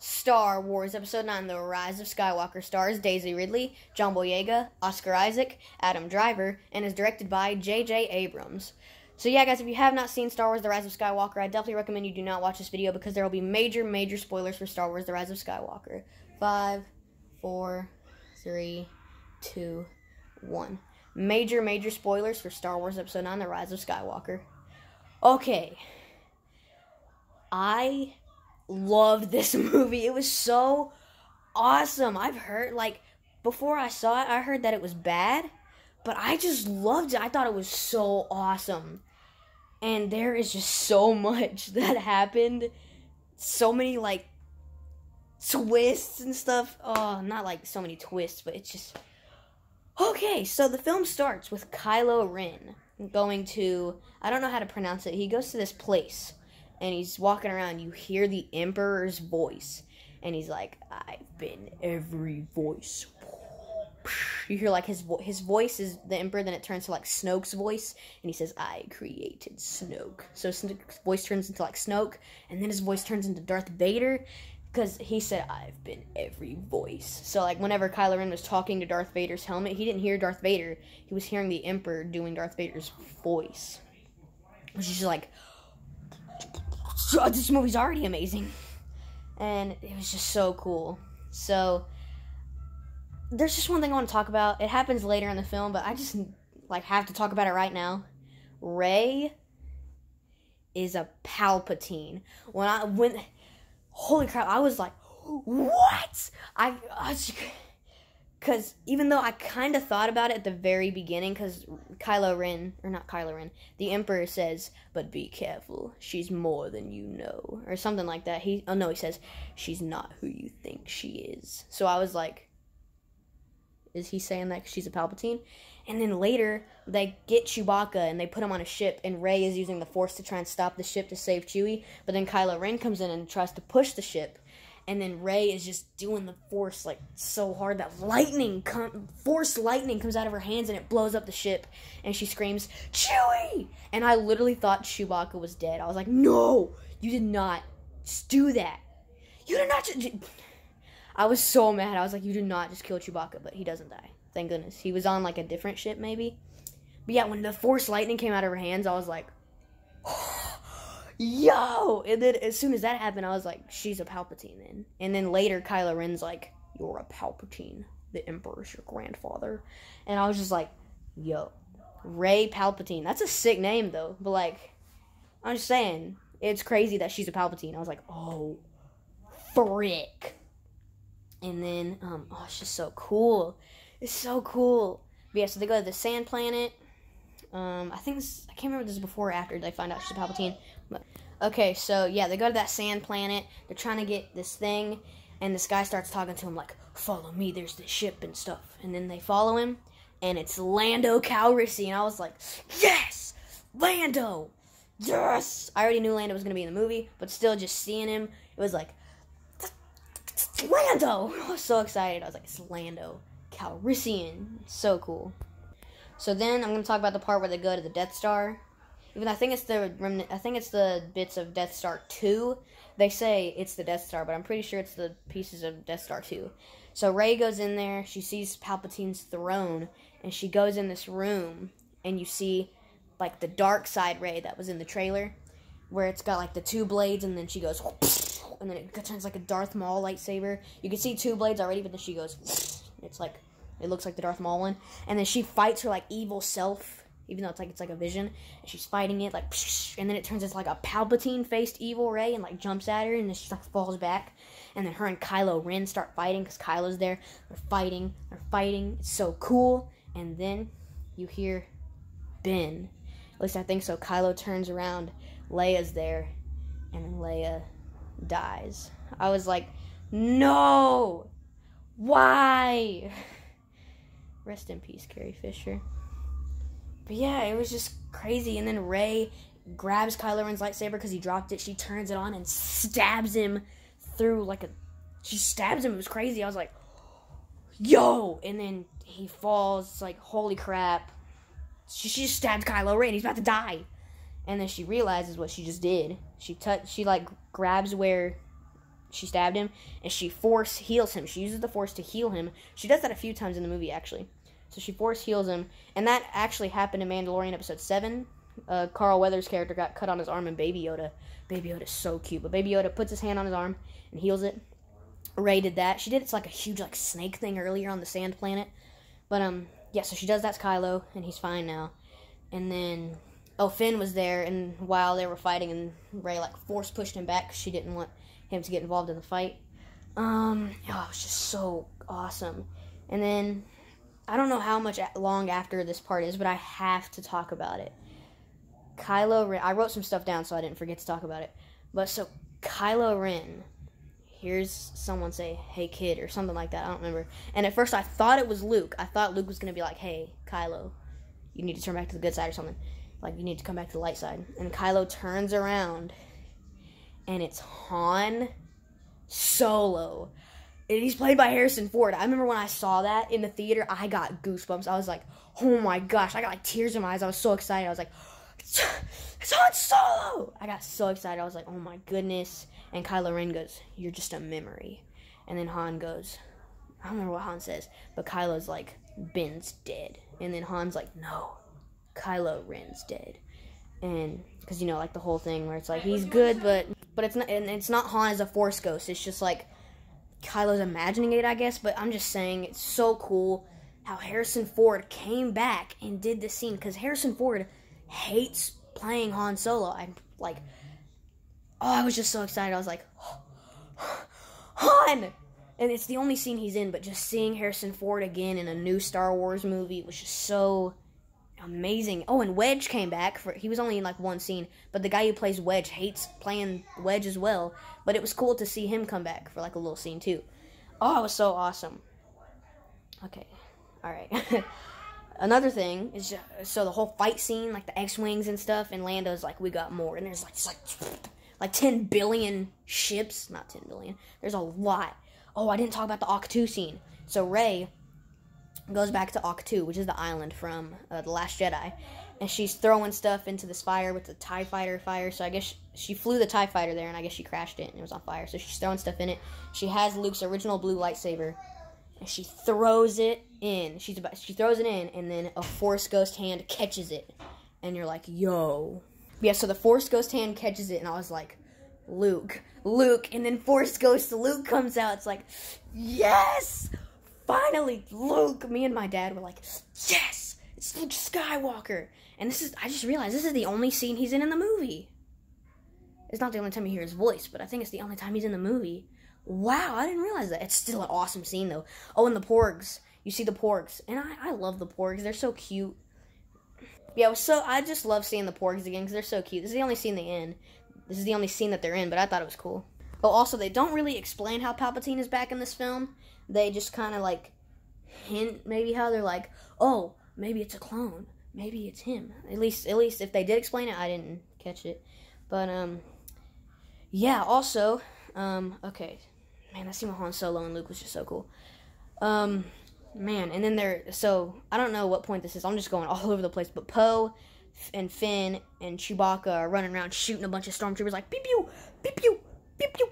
Star Wars Episode 9, The Rise of Skywalker stars Daisy Ridley, John Boyega, Oscar Isaac, Adam Driver, and is directed by J.J. Abrams. So yeah, guys, if you have not seen Star Wars The Rise of Skywalker, I definitely recommend you do not watch this video because there will be major spoilers for Star Wars The Rise of Skywalker. 5, 4, 3, 2, 1. Major spoilers for Star Wars Episode 9, The Rise of Skywalker. Okay. I loved this movie. It was so awesome. I've heard, before I saw it, I heard that it was bad, but I just loved it. I thought it was so awesome. And there is just so much that happened. So many, twists and stuff. Oh, not, so many twists, but it's just... Okay, so the film starts with Kylo Ren going to... I don't know how to pronounce it. He goes to this place. And he's walking around, you hear the Emperor's voice. And he's like, I've been every voice. You hear, his voice is the Emperor, then it turns to, Snoke's voice. And he says, I created Snoke. So Snoke's voice turns into, Snoke. And then his voice turns into Darth Vader. Because he said, I've been every voice. So, whenever Kylo Ren was talking to Darth Vader's helmet, he didn't hear Darth Vader. He was hearing the Emperor doing Darth Vader's voice. Which is just this movie's already amazing. And it was just so cool. So, there's just one thing I want to talk about. It happens later in the film, but I just, have to talk about it right now. Rey is a Palpatine. Holy crap, I was like, what? Because even though I kind of thought about it at the very beginning, because the Emperor says, but be careful, she's more than you know, or something like that. He says, she's not who you think she is. So I was like, is he saying that she's a Palpatine? And then later, they get Chewbacca, and they put him on a ship, and Rey is using the Force to try and stop the ship to save Chewie, but then Kylo Ren comes in and tries to push the ship, and then Rey is just doing the Force, so hard that Force lightning comes out of her hands, and it blows up the ship, and she screams, Chewie! And I literally thought Chewbacca was dead. I was like, no! You did not do that! You did not I was so mad. I was like, you did not just kill Chewbacca, but he doesn't die. Thank goodness. He was on, a different ship, maybe. But yeah, when the Force lightning came out of her hands, I was like, yo! And then as soon as that happened, I was like, she's a Palpatine then. And then later, Kylo Ren's like, you're a Palpatine. The Emperor's your grandfather. And I was just like, yo, Rey Palpatine. That's a sick name, though. But, I'm just saying, it's crazy that she's a Palpatine. I was like, oh, frick. And then, it's just so cool. It's so cool. But yeah, so they go to the sand planet. I can't remember if this is before or after they find out she's a Palpatine. But, okay, so yeah, they go to that sand planet. They're trying to get this thing. And this guy starts talking to him like, follow me, there's this ship and stuff. And then they follow him. And it's Lando Calrissian. And I was like, yes! Lando! Yes! I already knew Lando was going to be in the movie. But still, just seeing him, it was like, Lando! I was so excited. I was like, it's Lando Calrissian. So cool. So then I'm going to talk about the part where they go to the Death Star. Even though I think it's the bits of Death Star 2. They say it's the Death Star, but I'm pretty sure it's the pieces of Death Star 2. So Rey goes in there, she sees Palpatine's throne, and she goes in this room, and you see, the dark side Rey that was in the trailer, where it's got, the two blades, and then she goes, and then it turns like a Darth Maul lightsaber. You can see two blades already, but then she goes, it's it looks like the Darth Maul one. And then she fights her, evil self, even though it's like a vision. And she's fighting it, and then it turns into, a Palpatine-faced evil Rey, and, jumps at her, and then she, falls back. And then her and Kylo Ren start fighting, because Kylo's there. They're fighting. It's so cool. And then you hear Ben. At least I think so. Kylo turns around. Leia's there. And then Leia dies. I was like, no! Why? Rest in peace, Carrie Fisher. But yeah, it was just crazy. And then Rey grabs Kylo Ren's lightsaber because he dropped it. She turns it on and stabs him through she stabs him. It was crazy. I was like, yo! And then he falls. It's like, holy crap. She just stabbed Kylo Ren. He's about to die. And then she realizes what she just did. She grabs where she stabbed him, and she force heals him. She uses the Force to heal him. She does that a few times in the movie, actually. So she force heals him, and that actually happened in Mandalorian episode 7. Carl Weathers' character got cut on his arm, and Baby Yoda is so cute, but Baby Yoda puts his hand on his arm and heals it. Rey did that. She did it's like a huge like snake thing earlier on the sand planet. But yeah, so she does that to Kylo, and he's fine now. And then Finn was there, and while they were fighting, and Rey like force pushed him back because she didn't want him to get involved in the fight. It was just so awesome. And then I don't know how much long after this part is, but I have to talk about it. Kylo Ren. I wrote some stuff down so I didn't forget to talk about it. But so Kylo Ren hears someone say, "Hey kid," or something like that. I don't remember. And at first I thought it was Luke. I thought Luke was going to be like, "Hey, Kylo, you need to turn back to the good side," or something. Like, you need to come back to the light side. And Kylo turns around, and it's Han Solo. And he's played by Harrison Ford. I remember when I saw that in the theater, I got goosebumps. I was like, oh my gosh. I got like tears in my eyes. I was so excited. I was like, it's Han Solo! I got so excited. I was like, oh my goodness. And Kylo Ren goes, "You're just a memory." And then Han goes, I don't remember what Han says, but Kylo's like, "Ben's dead." And then Han's like, "No, Kylo Ren's dead." And because, you know, like the whole thing where it's like he's good, but it's not, and it's not Han as a Force ghost. It's just like Kylo's imagining it, I guess. But I'm just saying, it's so cool how Harrison Ford came back and did this scene, because Harrison Ford hates playing Han Solo. I'm like, I was just so excited. I was like, Han! And it's the only scene he's in, but just seeing Harrison Ford again in a new Star Wars movie was just so amazing. Oh, and Wedge came back. He was only in like one scene, but the guy who plays Wedge hates playing Wedge as well. But it was cool to see him come back for like a little scene too. Oh, it was so awesome. Okay, all right. Another thing is so the whole fight scene, like the X-wings and stuff, and Lando's like, "We got more," and there's like 10 billion ships. Not 10 billion. There's a lot. Oh, I didn't talk about the Ahch-To scene. So Rey goes back to Ahch-To, which is the island from The Last Jedi, and she's throwing stuff into this fire with the TIE fighter fire. So I guess she flew the TIE fighter there, and I guess she crashed it, and it was on fire. So she's throwing stuff in it. She has Luke's original blue lightsaber, and she throws it in. She throws it in, and then a Force Ghost hand catches it, and you're like, yo. Yeah, so the Force Ghost hand catches it, and I was like, Luke, and then Force Ghost Luke comes out. It's like, yes, finally, Luke. Me and my dad were like, yes, it's Luke Skywalker. And I just realized this is the only scene he's in the movie. It's not the only time you hear his voice, but I think it's the only time he's in the movie. Wow, I didn't realize that. It's still an awesome scene, though. Oh, and the Porgs. You see the Porgs. And I love the Porgs. They're so cute. Yeah, I just love seeing the Porgs again because they're so cute. This is the only scene they in. This is the only scene that they're in, but I thought it was cool. Oh, also, they don't really explain how Palpatine is back in this film. They just kind of, like, hint maybe how they're like, oh, maybe it's a clone. Maybe it's him. At least if they did explain it, I didn't catch it. But, yeah, also, okay. Man, that scene with Han Solo and Luke was just so cool. Man, and then so, I don't know what point this is. I'm just going all over the place. But Poe and Finn and Chewbacca are running around shooting a bunch of stormtroopers like, pew, pew, pew, pew, pew, pew,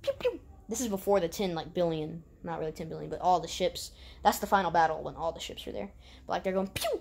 pew, pew. This is before the 10, billion. Not really 10 billion, but all the ships. That's the final battle when all the ships are there. But, like, they're going, pew,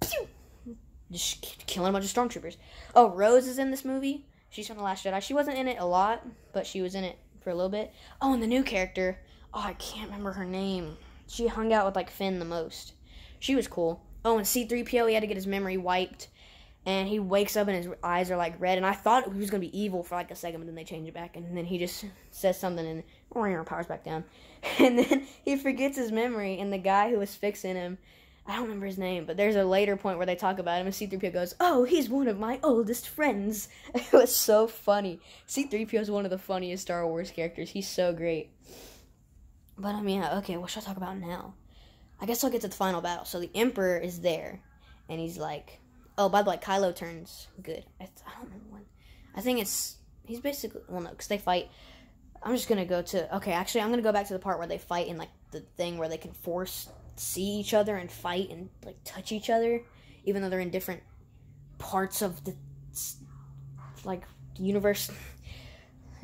pew. Just killing a bunch of stormtroopers. Oh, Rose is in this movie. She's from The Last Jedi. She wasn't in it a lot, but she was in it for a little bit. Oh, and the new character. Oh, I can't remember her name. She hung out with, Finn the most. She was cool. Oh, and C-3PO, he had to get his memory wiped. And he wakes up and his eyes are, red. And I thought he was going to be evil for, a second, but then they change it back. And then he just says something and powers back down. And then he forgets his memory. And the guy who was fixing him, I don't remember his name, but there's a later point where they talk about him. And C-3PO goes, oh, he's one of my oldest friends. It was so funny. C-3PO is one of the funniest Star Wars characters. He's so great. But, okay, what should I talk about now? I guess I'll get to the final battle. So the Emperor is there. And he's like... Oh, by the way, Kylo turns good. I don't remember when. I think he's basically, well, no, because they fight. I'm just going to go to, okay, actually, I'm going to go back to the part where they fight in, the thing where they can see each other and fight and, touch each other, even though they're in different parts of the, universe.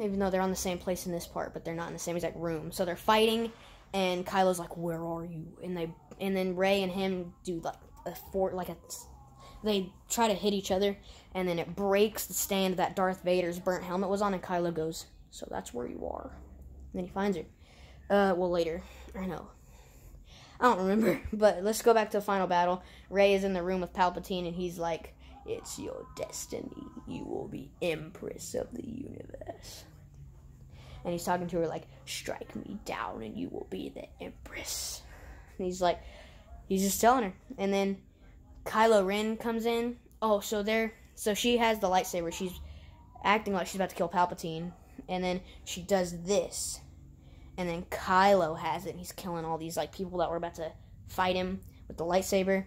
even though they're on the same place in this part, but they're not in the same exact room. So they're fighting, and Kylo's like, "Where are you?" And then Rey and him do they try to hit each other, and then it breaks the stand that Darth Vader's burnt helmet was on, and Kylo goes, "So that's where you are." And then he finds her. Well, later. I know. I don't remember, but let's go back to the final battle. Rey is in the room with Palpatine, and he's like, "It's your destiny. You will be Empress of the universe." And he's talking to her like, "Strike me down, and you will be the Empress." And he's just telling her. And then Kylo Ren comes in. Oh, so she has the lightsaber. She's acting like she's about to kill Palpatine, and then she does this. And then Kylo has it, and he's killing all these like people that were about to fight him with the lightsaber.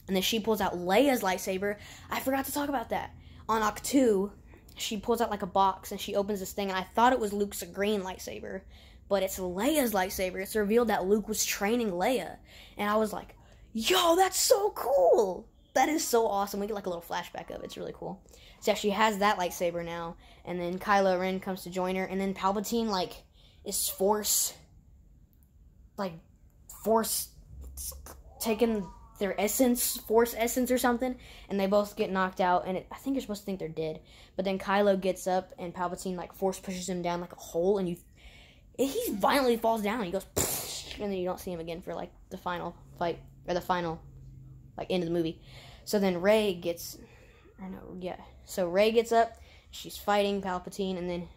And then she pulls out Leia's lightsaber. I forgot to talk about that. On Octu, she pulls out like a box, and she opens this thing, and I thought it was Luke's green lightsaber, but it's Leia's lightsaber. It's revealed that Luke was training Leia, and I was like, yo, that's so cool. That is so awesome. We get like a little flashback of it. It's really cool. So yeah, she has that lightsaber now, and then Kylo Ren comes to join her, and then Palpatine like is force taking their force essence or something, and they both get knocked out, and I think you're supposed to think they're dead, but then Kylo gets up, and Palpatine like force pushes him down like a hole, and he violently falls down, and he goes, and then you don't see him again for like the final fight, or the final like end of the movie. So then Rey gets up, she's fighting Palpatine, and then,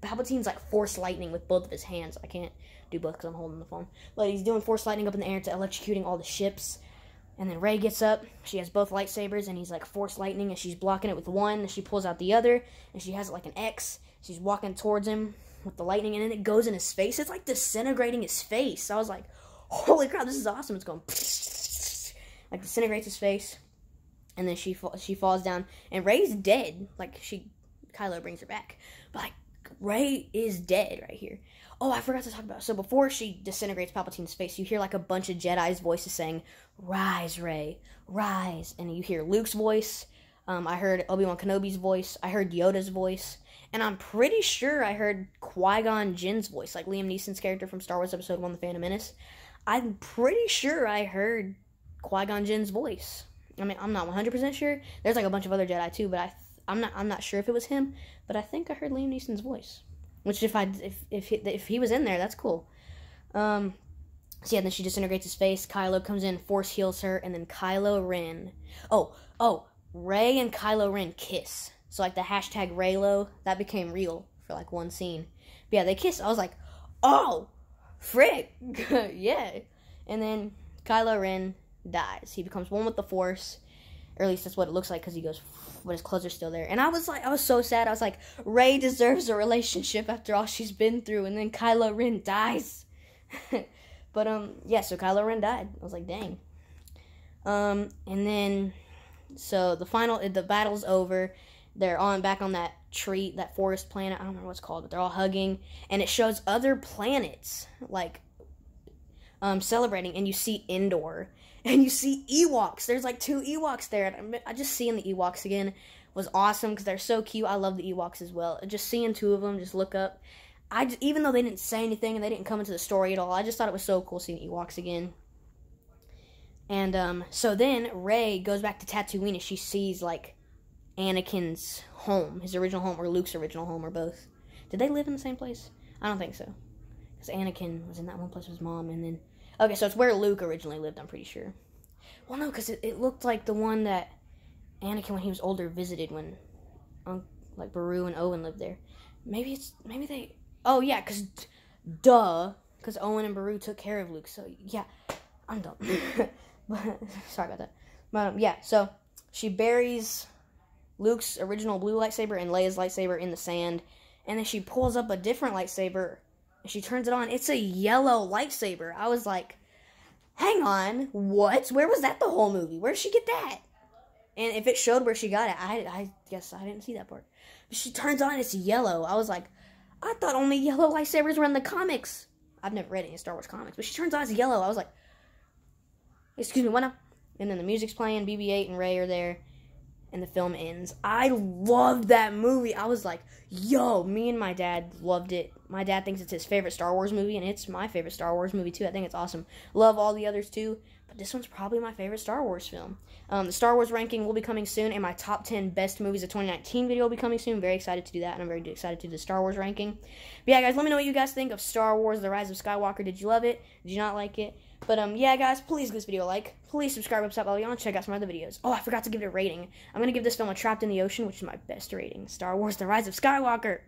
Palpatine's like force lightning with both of his hands. I can't do both because I'm holding the phone. But he's doing force lightning up in the air to electrocuting all the ships. And then Rey gets up. She has both lightsabers, and he's like force lightning, and she's blocking it with one. And she pulls out the other, and she has it like an X. She's walking towards him with the lightning, and then it goes in his face. It's like disintegrating his face. So I was like, holy crap, this is awesome. It's going like disintegrates his face. And then she falls down, and Rey's dead. Like Kylo brings her back. But like, Rey is dead right here. Oh, I forgot to talk about it. So before she disintegrates Palpatine's face, you hear like a bunch of Jedi's voices saying, "Rise, Rey, rise." And you hear Luke's voice. I heard Obi-Wan Kenobi's voice. I heard Yoda's voice. And I'm pretty sure I heard Qui-Gon Jinn's voice, like Liam Neeson's character from Star Wars Episode 1, The Phantom Menace. I'm pretty sure I heard Qui-Gon Jinn's voice. I mean, I'm not 100% sure. There's like a bunch of other Jedi too, but I'm not sure if it was him, but I think I heard Liam Neeson's voice. Which if he was in there, that's cool. So yeah, then she disintegrates his face. Kylo comes in, force heals her, and then Kylo Ren. Rey and Kylo Ren kiss. So like the hashtag Reylo, that became real for like one scene. But yeah, they kiss. I was like, oh, frick, yeah. And then Kylo Ren dies. He becomes one with the Force. Or at least that's what it looks like, because he goes, but his clothes are still there. And I was so sad. I was like, Rey deserves a relationship after all she's been through, and then Kylo Ren dies. But, yeah, so Kylo Ren died. I was like, dang. And then, so the battle's over. They're back on that tree, that forest planet. I don't remember what it's called, but they're all hugging. And it shows other planets, like, celebrating, and you see Endor. And you see Ewoks. There's like 2 Ewoks there. I just seeing the Ewoks again was awesome because they're so cute. I love the Ewoks as well. Just seeing 2 of them, just look up. Even though they didn't say anything and they didn't come into the story at all, I just thought it was so cool seeing Ewoks again. And so then Rey goes back to Tatooine, and she sees like Anakin's home, his original home, or Luke's original home, or both. Did they live in the same place? I don't think so. Because Anakin was in that one place with his mom, and then... Okay, so it's where Luke originally lived, I'm pretty sure. Well, no, because it looked like the one that Anakin, when he was older, visited when, like, Beru and Owen lived there. Maybe they... Oh, yeah, because Owen and Beru took care of Luke, so, yeah, I'm dumb. Sorry about that. But, yeah, so she buries Luke's original blue lightsaber and Leia's lightsaber in the sand, and then she pulls up a different lightsaber. She turns it on. It's a yellow lightsaber. I was like, hang on, what? Where was that the whole movie? Where did she get that? And if it showed where she got it, I guess I didn't see that part. But she turns on, it's yellow. I was like, I thought only yellow lightsabers were in the comics. I've never read any Star Wars comics. But she turns on, it's yellow. I was like, excuse me, what now? And then the music's playing, BB-8 and Rey are there. and the film ends. I loved that movie. I was like, yo, me and my dad loved it. My dad thinks it's his favorite Star Wars movie, and it's my favorite Star Wars movie, too. I think it's awesome. Love all the others, too, but this one's probably my favorite Star Wars film. The Star Wars ranking will be coming soon, and my top 10 best movies of 2019 video will be coming soon. Very excited to do that, and I'm very excited to do the Star Wars ranking. But yeah, guys, let me know what you guys think of Star Wars The Rise of Skywalker. Did you love it? Did you not like it? But, yeah, guys, please give this video a like. Please subscribe up top while you're on. Check out some other videos. Oh, I forgot to give it a rating. I'm going to give this film a Trapped in the Ocean, which is my best rating. Star Wars The Rise of Skywalker.